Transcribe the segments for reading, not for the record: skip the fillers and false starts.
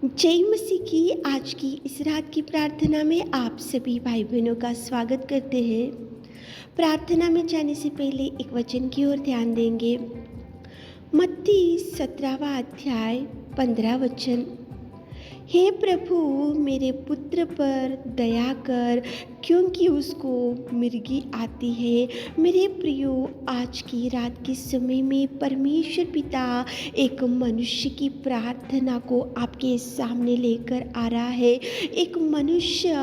जय मसीह की आज की इस रात की प्रार्थना में आप सभी भाई बहनों का स्वागत करते हैं। प्रार्थना में जाने से पहले एक वचन की ओर ध्यान देंगे। मत्ती 17वां अध्याय 15 वचन। हे प्रभु, मेरे पुत्र पर दया कर, क्योंकि उसको मिर्गी आती है। मेरे प्रियो, आज की रात के समय में परमेश्वर पिता एक मनुष्य की प्रार्थना को आपके सामने लेकर आ रहा है। एक मनुष्य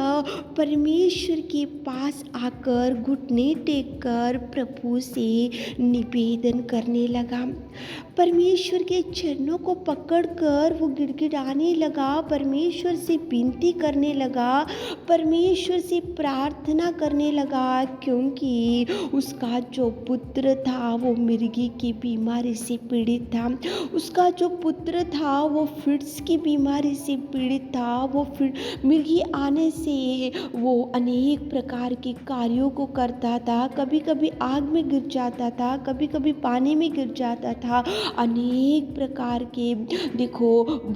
परमेश्वर के पास आकर घुटने टेक कर प्रभु से निवेदन करने लगा। परमेश्वर के चरणों को पकड़कर वो गिड़गिड़ाने लगा, परमेश्वर से विनती करने लगा, परमेश्वर से प्रार्थना करने लगा, क्योंकि उसका जो पुत्र था वो मिर्गी की बीमारी से पीड़ित था। उसका जो पुत्र था वो फिट्स की बीमारी से पीड़ित था। वो मिर्गी आने से वो अनेक प्रकार के कार्यों को करता था। कभी कभी आग में गिर जाता था, कभी कभी पानी में गिर जाता था। अनेक प्रकार के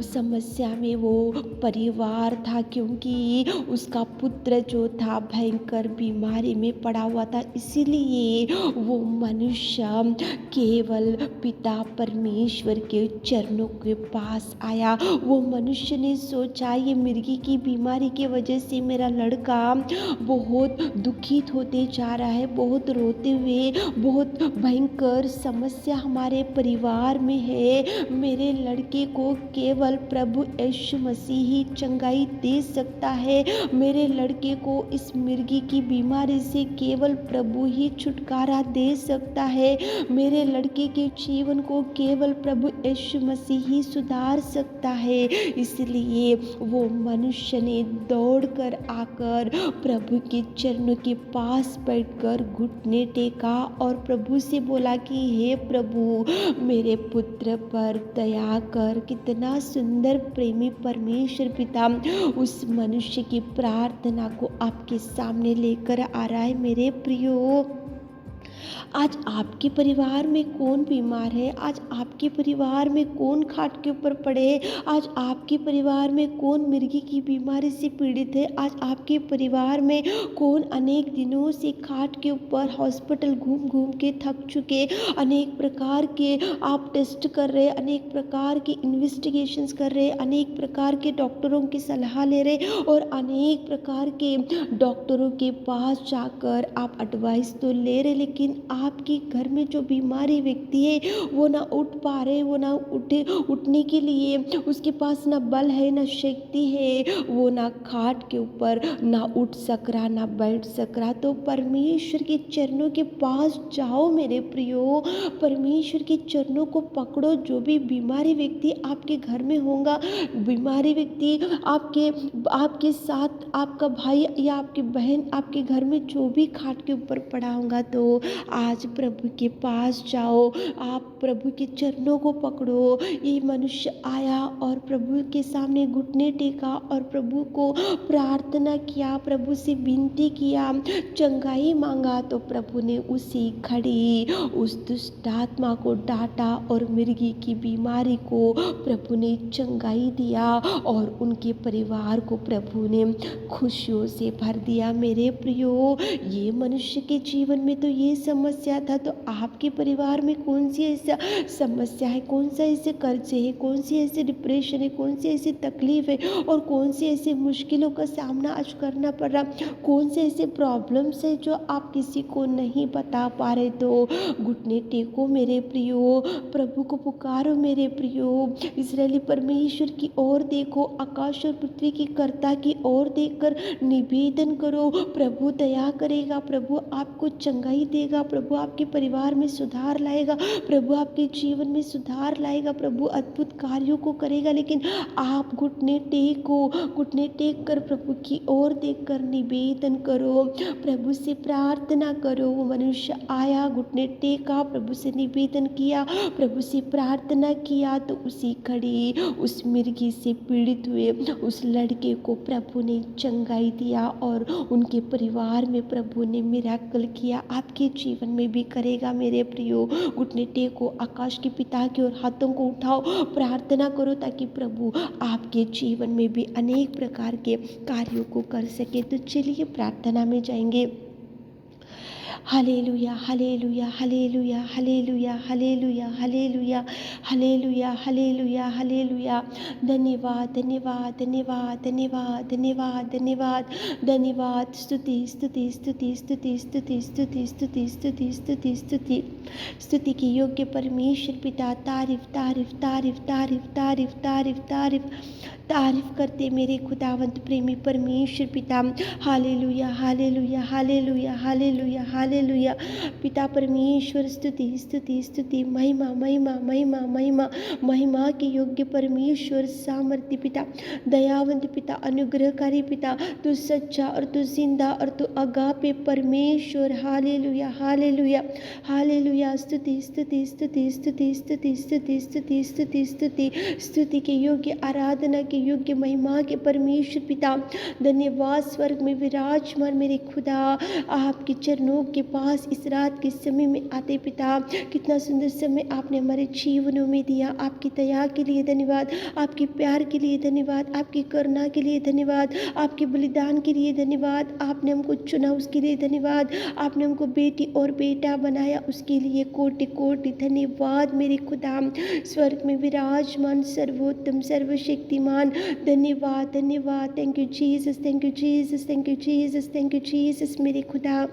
समस्या में वो परिवार था, क्योंकि उसका पुत्र जो था भयंकर बीमारी में पड़ा हुआ था। इसीलिए वो मनुष्य केवल पिता परमेश्वर के चरणों के पास आया। वो मनुष्य ने सोचा, ये मिर्गी की बीमारी की वजह से मेरा लड़का बहुत दुखित होते जा रहा है, बहुत रोते हुए, बहुत भयंकर समस्या हमारे परिवार में है। मेरे लड़के को केवल प्रभु यीशु मसीह ही चंगाई दे सकता है। मेरे लड़के को इस मिर्गी की बीमारी से केवल प्रभु ही छुटकारा दे सकता है। मेरे लड़के के जीवन को केवल प्रभु यीशु मसीह ही सुधार सकता है। इसलिए वो मनुष्य ने दौड़कर आकर प्रभु के चरणों के पास बैठकर घुटने टेका और प्रभु से बोला कि हे प्रभु, मेरे पुत्र पर दया कर। कितना सुंदर प्रेमी परमेश्वर पिता उस मनुष्य की प्रार्थना को आपके सामने लेकर आ रहा है। मेरे प्रियो, आज आपके परिवार में कौन बीमार है? आज आपके परिवार में कौन खाट के ऊपर पड़े है? आज आपके परिवार में कौन मिर्गी की बीमारी से पीड़ित है? आज आपके परिवार में कौन अनेक दिनों से खाट के ऊपर हॉस्पिटल घूम घूम के थक चुके, अनेक प्रकार के आप टेस्ट कर रहे, अनेक प्रकार के इन्वेस्टिगेशंस कर रहे, अनेक प्रकार के डॉक्टरों की सलाह ले रहे और अनेक प्रकार के डॉक्टरों के पास जाकर आप एडवाइस तो ले रहे, लेकिन आपके घर में जो बीमारी व्यक्ति है वो ना उठ पा रहे, वो ना उठने के लिए उसके पास ना बल है, ना शक्ति है, वो ना खाट के ऊपर ना उठ सक रहा, ना बैठ सक रहा। तो परमेश्वर के चरणों के पास जाओ मेरे प्रियो, परमेश्वर के चरणों को पकड़ो। जो भी बीमारी व्यक्ति आपके घर में होगा, बीमारी व्यक्ति आपके साथ आपका भाई या आपकी बहन आपके घर में जो भी खाट के ऊपर पड़ा होगा, तो आज प्रभु के पास जाओ, आप प्रभु के चरणों को पकड़ो। ये मनुष्य आया और प्रभु के सामने घुटने टेका और प्रभु को प्रार्थना किया, प्रभु से विनती किया, चंगाई मांगा, तो प्रभु ने उसी घड़ी उस दुष्ट आत्मा को डांटा और मिर्गी की बीमारी को प्रभु ने चंगाई दिया और उनके परिवार को प्रभु ने खुशियों से भर दिया। मेरे प्रियो, ये मनुष्य के जीवन में तो ये समस्या था, तो आपके परिवार में कौन सी ऐसा समस्या है, कौन सा ऐसे कर्जे है, कौन सी ऐसे डिप्रेशन है, कौन सी ऐसी तकलीफ है और कौन सी ऐसी मुश्किलों का सामना आज करना पड़ रहा, कौन से ऐसे प्रॉब्लम्स है जो आप किसी को नहीं बता पा रहे, तो घुटने टेको मेरे प्रियो, प्रभु को पुकारो मेरे प्रियो, इस्राएली परमेश्वर की ओर देखो, आकाश और पृथ्वी की कर्ता की ओर देखकर निवेदन करो। प्रभु दया करेगा, प्रभु आपको चंगाई देगा, प्रभु आपके परिवार में सुधार लाएगा, प्रभु आपके जीवन में सुधार लाएगा, प्रभु अद्भुत कार्यों को करेगा। लेकिन आप घुटने टेको, घुटने टेक कर प्रभु की ओर देखकर निवेदन करो, प्रभु से प्रार्थना करो। वो मनुष्य आया, घुटने टेका, प्रभु से निवेदन किया, प्रभु से प्रार्थना किया, तो उसी घड़ी उस मिर्गी से पीड़ित हुए उस लड़के को प्रभु ने चंगाई दिया और उनके परिवार में प्रभु ने मिराकल किया। आपके जीवन में भी करेगा मेरे प्रियो। घुटने टेको, आकाश के पिता की ओर हाथों को उठाओ, प्रार्थना करो ताकि प्रभु आपके जीवन में भी अनेक प्रकार के कार्यों को कर सके। तो चलिए प्रार्थना में जाएंगे। Hallelujah, hallelujah, hallelujah, hallelujah, hallelujah, hallelujah, hallelujah, hallelujah, hallelujah. धन्यवाद, धन्यवाद, धन्यवाद, धन्यवाद, धन्यवाद, धन्यवाद, धन्यवाद। स्तुति, स्तुति, स्तुति, स्तुति, स्तुति, स्तुति, स्तुति, स्तुति, स्तुति, स्तुति, स्तुति की योग्य परमेश्वर पिता, तारीफ, तारीफ, तारीफ, तारीफ, तारीफ, तारीफ, तारीफ, तारीफ करते मेरे खुदावंत प्रेमी परमेश्वर पिता। Hallelujah, hallelujah, hallelujah, hallelujah, hallelujah. पिता परमेश्वर स्तुति, स्तुति, स्तुति, महिमा, महिमा, महिमा, महिमा, महिमा के योग्य परमेश्वर सामर्थ्य पिता, दयावंत पिता, अनुग्रहकारी पिता, तू सच्चा और तू जिंदा और तू अगापे परमेश्वर। Hallelujah, hallelujah, hallelujah. स्तुति, स्तुति, स्तुति, स्तुति, स्तुति, स्तुति, स्तुति, स्तुति, स्तुति, स्तुति के योग्य, आराधना के योग्य, महिमा के परमेश्वर पिता। धन्यवाद। स्वर्ग में विराजमान मेरे खुदा, आपके चरणों के पास इस रात के समय में आते पिता। कितना सुंदर समय आपने हमारे जीवनों में दिया। आपकी दया के लिए धन्यवाद, आपके प्यार के लिए धन्यवाद, आपकी करुणा के लिए धन्यवाद, आपके बलिदान के लिए धन्यवाद। आपने हमको चुना उसके लिए धन्यवाद, आपने हमको बेटी और बेटा बनाया उसके लिए कोटि कोटि धन्यवाद मेरे खुदा। स्वर्ग में विराजमान सर्वोत्तम सर्वशक्तिमान, धन्यवाद, धन्यवाद। Thank you Jesus, thank you Jesus, thank you Jesus, thank you Jesus मेरे खुदा।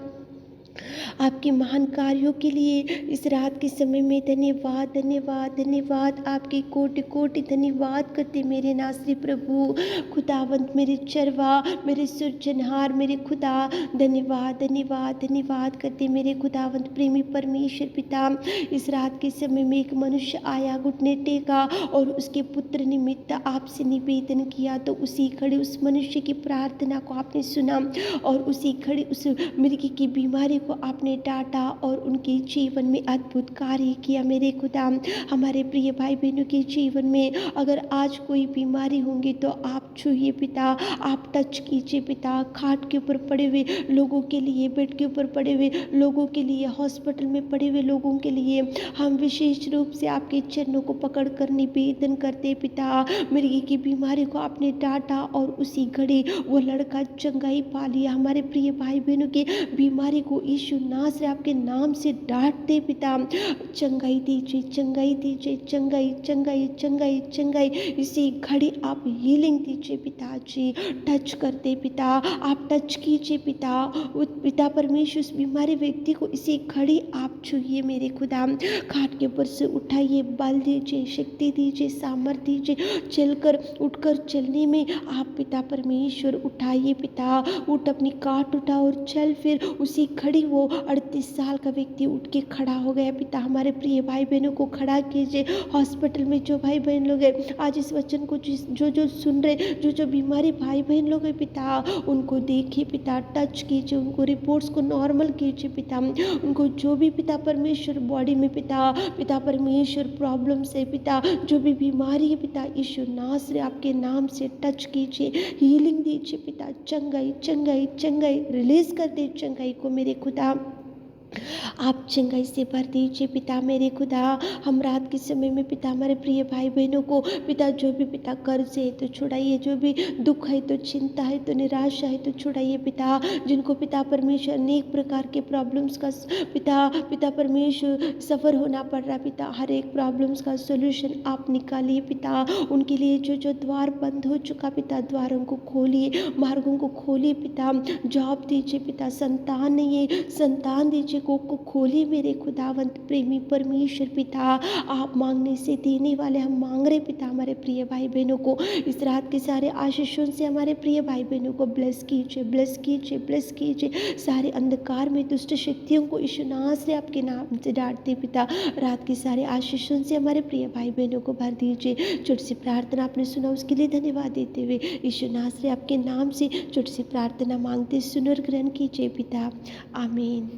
आपके महान कार्यों के लिए इस रात के समय में धन्यवाद, धन्यवाद, धन्यवाद। आपके कोटि कोटि धन्यवाद करते मेरे नासरी प्रभु, खुदावंत मेरे चरवा, मेरे सृजनहार मेरे खुदा। धन्यवाद, धन्यवाद, धन्यवाद करते मेरे खुदावंत प्रेमी परमेश्वर पिता। इस रात के समय में एक मनुष्य आया, घुटने टेका और उसके पुत्र निमित्त आपसे निवेदन किया, तो उसी खड़े उस मनुष्य की प्रार्थना को आपने सुना और उसी खड़े उस मृगी की बीमारी को आपने डांटा और उनके जीवन में अद्भुत कार्य किया मेरे खुदा। हमारे प्रिय भाई बहनों के जीवन में अगर आज कोई बीमारी होंगी तो आप छूइए पिता, आप टच कीजिए पिता। खाट के ऊपर पड़े हुए लोगों के लिए, बेड के ऊपर पड़े हुए लोगों के लिए, हॉस्पिटल में पड़े हुए लोगों के लिए हम विशेष रूप से आपके चरणों को पकड़ कर निवेदन करते पिता। मृगी की बीमारी को आपने डांटा और उसी घड़ी वो लड़का चंगाई पा लिया। हमारे प्रिय भाई बहनों की बीमारी को यीशु नासरी आपके नाम से डांटते पिता। चंगाई दीजिए, चंगाई दीजिए, चंगाई, चंगाई, चंगाई, चंगाई। इसी घड़ी आप हीलिंग दीजिए पिताजी, टच करते पिता, आप टच कीजिए पिता। पिता परमेश्वर उस बीमारी व्यक्ति को इसी घड़ी आप छूइए मेरे खुदा। खाट के ऊपर से उठाइए, बल दीजिए, शक्ति दीजिए, सामर्थ्य दीजिए। चलकर उठकर चलने में आप पिता परमेश्वर उठाइए पिता। उठ, अपनी काट उठा और चल। फिर उसी घड़ी वो 38 साल का व्यक्ति उठ के खड़ा हो गया पिता। हमारे प्रिय भाई बहनों को खड़ा कीजिए। हॉस्पिटल में जो भाई बहन लोग हैं आज इस वचन को जो जो सुन रहे, जो बीमारी भाई बहन लोग हैं पिता, उनको देखिए पिता, टच कीजिए, उनको रिपोर्ट्स को नॉर्मल कीजिए पिता। उनको जो भी पिता परमेश्वर बॉडी में पिता परमेश्वर प्रॉब्लम्स है पिता, जो भी बीमारी है पिता, यीशु नासरी आपके नाम से टच कीजिए, हीलिंग दीजिए पिता। चंगाई, चंगाई, चंगाई रिलीज कर दे चंगाई को मेरे खुदा। आप चंगाई से भर दीजिए पिता मेरे खुदा। हम रात के समय में पिता हमारे प्रिय भाई बहनों को पिता, जो भी पिता कर्ज है तो छुड़ाइए, जो भी दुख है तो चिंता है तो निराशा है तो छुड़ाइए पिता। जिनको पिता परमेश्वर अनेक प्रकार के प्रॉब्लम्स का पिता परमेश्वर सफ़र होना पड़ रहा पिता, हर एक प्रॉब्लम्स का सोल्यूशन आप निकालिए पिता। उनके लिए जो द्वार बंद हो चुका पिता, द्वारों को खोलिए, मार्गों को खोलिए पिता। जॉब दीजिए पिता, संतान नहीं है संतान दीजिए को खोलिए मेरे खुदावंत प्रेमी परमेश्वर पिता। आप मांगने से देने वाले, हम मांग रहे पिता हमारे प्रिय भाई बहनों को इस रात के सारे आशीषों से हमारे प्रिय भाई बहनों को ब्लेस कीजिए, ब्लेस कीजिए, ब्लेस कीजिए। सारे अंधकार में दुष्ट शक्तियों को यीशु नासरी आपके नाम से डांटते पिता। रात के सारे आशीषों से हमारे प्रिय भाई बहनों को भर दीजिए। छोटी सी प्रार्थना आपने सुना उसके लिए धन्यवाद देते हुए यीशु नासरी आपके नाम से छोटी सी प्रार्थना मांगते सुन और ग्रहण कीजिए पिता। आमीन।